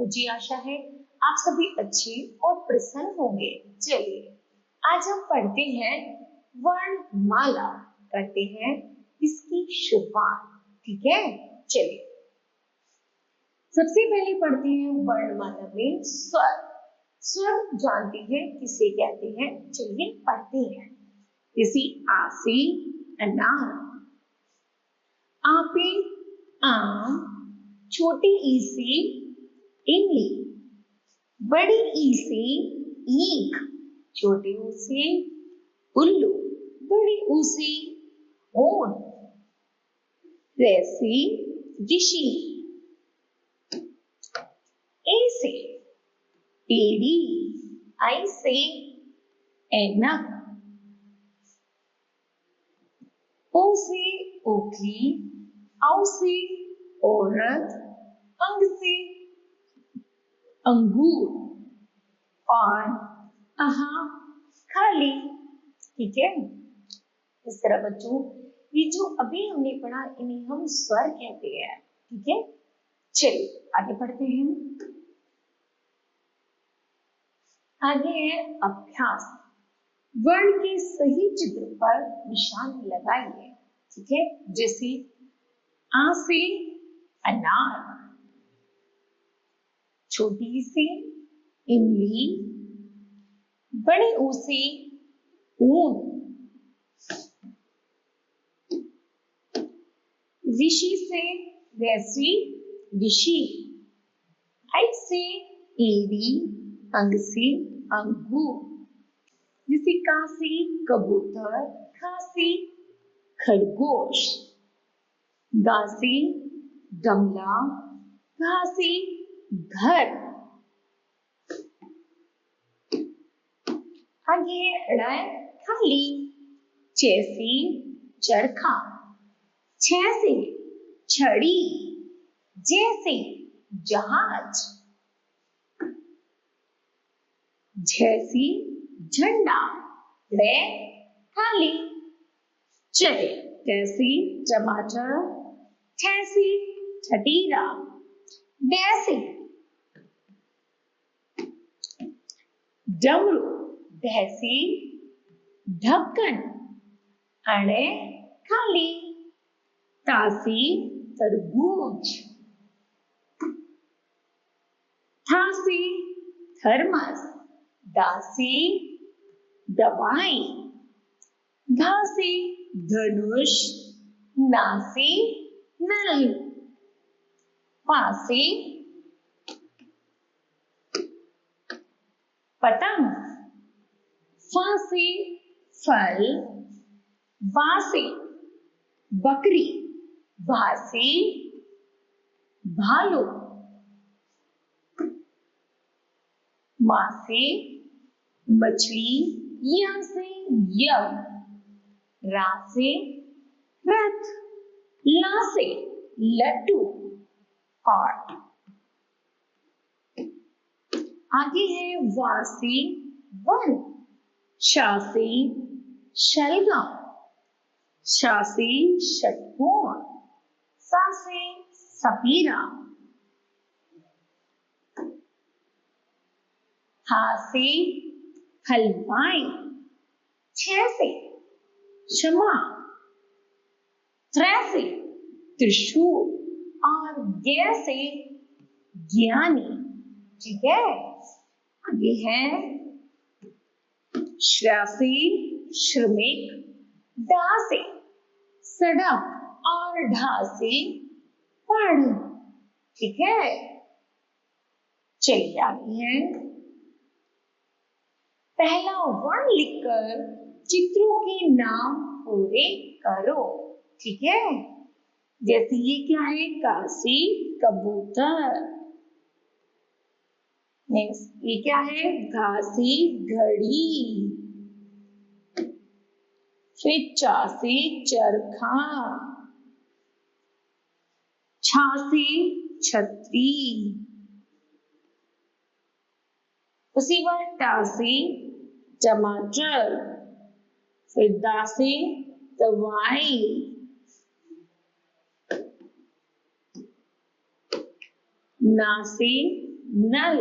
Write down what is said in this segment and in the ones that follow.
मुझे आशा है आप सभी अच्छे और प्रसन्न होंगे। चलिए आज हम पढ़ते हैं वर्णमाला, करते हैं इसकी शुरुआत। ठीक है, चलिए सबसे पहले पढ़ते हैं वर्णमाला में स्वर। स्वर जानते हैं किसे कहते हैं, चलिए पढ़ते हैं। जैसे आ से अनार, आ पे आम, छोटी ई से इमली, बड़ी ई से ईख, छोटी ऊ से उल्लू, बड़ी ऊ से ऊन, रे से ऋषि, ए से एड़ी, आई से ऐनक, ओ से ओखली, औ से औरत, अंग से अंगूर और अहा खाली। ठीक है, इस तरह बच्चों ये जो अभी हमने पढ़ा इन्हें हम स्वर कहते हैं। ठीक है, चलिए आगे बढ़ते हैं। आगे है अभ्यास। वर्ण के सही चित्र पर निशान लगाइए। ठीक है, जैसे आ से अनार, छोटी से इमली, बड़े ऊ से ऊन, ऋषि से वैसी ऋषि, आई से एड़ी, अंग से अंगूर, जैसे का से कबूतर, खा से खरगोश, गा से गमला, घा से घर। आगे अड़ा खाली, चे से चरखा, छ से छड़ी, जैसे जहाज, झैसी झंडा, रे खाली, चले कैसी टमाटर, ठैसी ठटीरा, डैसी डमरू, भैंसी ढक्कन, अड़े खाली, तासी तरबूज, थासी थर्मस, दासी दवाई, घासी धनुष, नासी नल, पासी पतंग, फांसी फल, बासी बकरी, भासी भालू, मासी मछली, या से यज्ञ, रा से रथ, ला से लड्डू और आगे है वा से वन, शा से शलगम, शा से षटकोण, सा से सपेरा, हा से हलवाई, छ से क्षमा, त्रै से त्रिशूल और ज्ञ से ज्ञानी। ठीक है, आगे है श्रा से श्रमिक, डा से सड़क और ढा से पढ़। ठीक है, चलिए आगे है पहला वर्ण लिखकर चित्रों के नाम पूरे करो। ठीक है, जैसे ये क्या है, काशी कबूतर, नेक्स्ट ये क्या है, घासी घड़ी, फिर चासी चरखा, छासी छतरी, उसी बार टासी टमाटर, फिर दासी दवाई, नासी नल।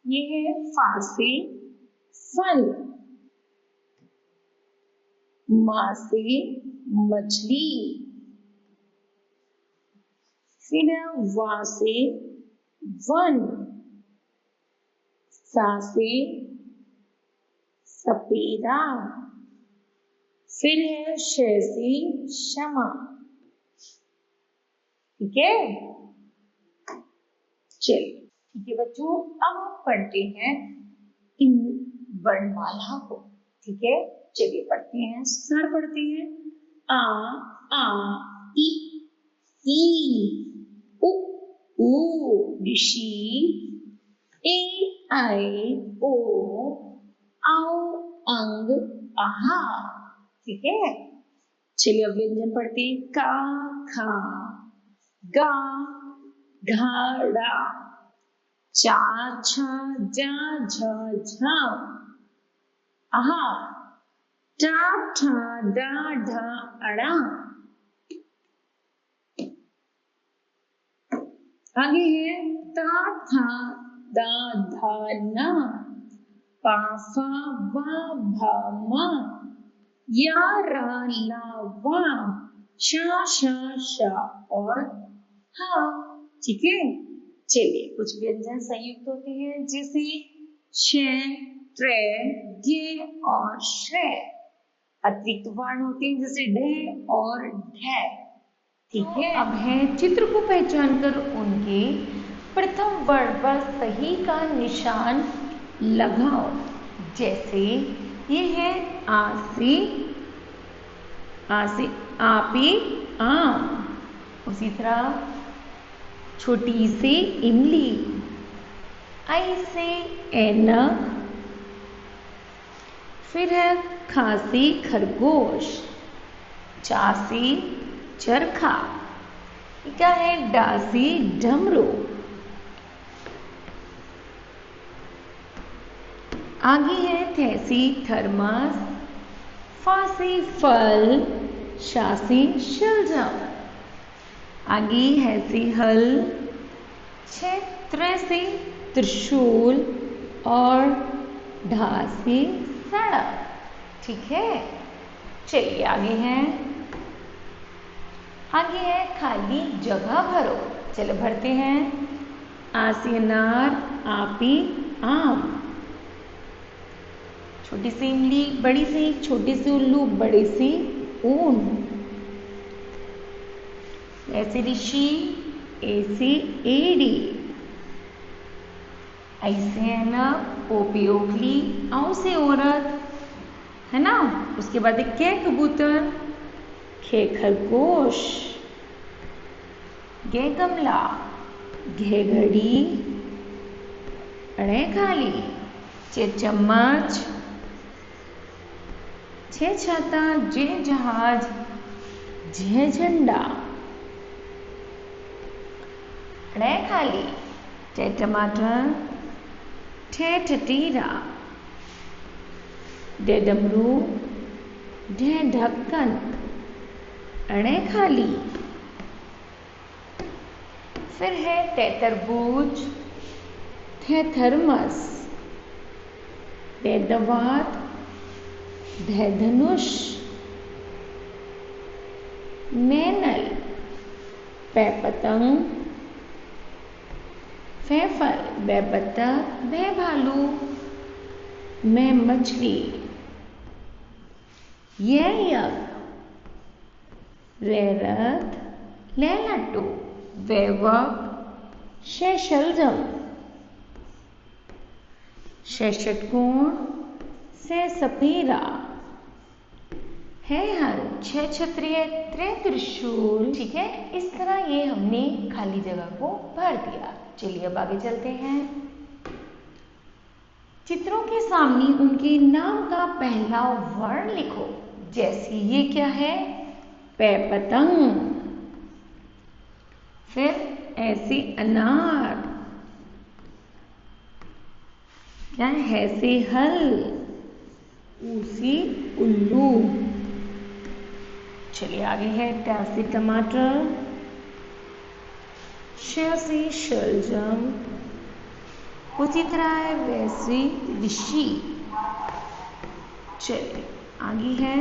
ये है फा से फल। मा से मछली। फिर है वा से वन। सा से सपेरा। फिर है श से क्षमा। ठीक है, चलिए ठीक है बच्चों, अब हम पढ़ते हैं इन वर्णमाला को। ठीक है, चलिए पढ़ते हैं, स्वर पढ़ते हैं। आ ई उ ऋषि। ए आई ओ औ अंग आहा। ठीक है, चलिए अब व्यंजन पढ़ते हैं। का खा गा घाड़ा। चा छा जा झा झा। आहा। टा ठा डा ढा अड़ा। आगे है ता था दा धा ना। पा फा वा भा मा। या रा ला वा। शा शा शा और हा। ठीक है, चलिए कुछ व्यंजन संयुक्त होते हैं जैसे श, ट्रे, गे और श्रे। अतिरिक्त वर्ण होते हैं जैसे ढ और ढ। ठीक है, अब है चित्र को पहचान कर उनके प्रथम वर्ण पर सही का निशान लगाओ। जैसे ये है आ से आपी आम। उसी तरह छोटी से इमली। आई से ऐनक। फिर है खा से खरगोश। चा से चरखा। क्या है डा से डमरू। आगे है थे से थर्मस। फा से फल। शा से शलजम। आगे है से हल। क्षेत्र से त्रिशूल और ढा से सड़क। ठीक है, चलिए आगे है खाली जगह भरो। चलो भरते हैं। आ से अनार। आपी आम। छोटी सी इमली, बड़ी सी, छोटी सी उल्लू, बड़ी सी ऊन। ऐसे ऋषि। ऐसे एडी। ऐसे है ना ओपी ओखली। औ से औरत है ना। उसके बाद एक कै कबूतर। खे खरगोश। गे गमला। घे घड़ी। अड़े खाली। चे चम्मच। छे छाता। जे जहाज। जे झंडा। अड़े खाली। टे टमाटर। ठे ठठीरा। डे डमरू। ढे ढक्कन। अड़े खाली। फिर है टे तरबूज। थे थर्मस। डे दवात। धे धनुष। मैनल। पै पतंग। फे फल। बे बत्तख। भे भालू। मैं मछली। ये यज्ञ। रे रथ। ले लट्टू। वे वक। शे शलजम। शे षटकोण। से सपेरा। है हल। छह क्षत्रिय। त्रे त्रिशूल। ठीक है, इस तरह ये हमने खाली जगह को भर दिया। चलिए अब आगे चलते हैं। चित्रों के सामने उनके नाम का पहला वर्ण लिखो। जैसे ये क्या है, पै पतंग। फिर ऐसे अनार। क्या है से हल। उसी उल्लू। चलिए आगे है टा से टमाटर। श से शलजम। उसी तरह है वैसी ऋषि। चलिए आगे है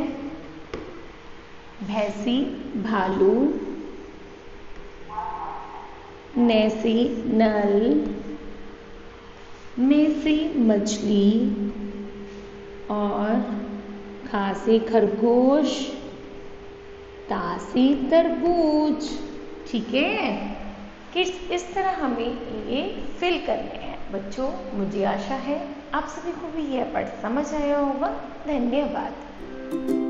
भैंसी भालू, नैसी नल, मैसी मछली और खासी खरगोश, तासी तरबूज। ठीक है, किड्स इस तरह हमें ये फिल करने हैं। बच्चों मुझे आशा है आप सभी को भी यह पाठ समझ आया होगा। धन्यवाद।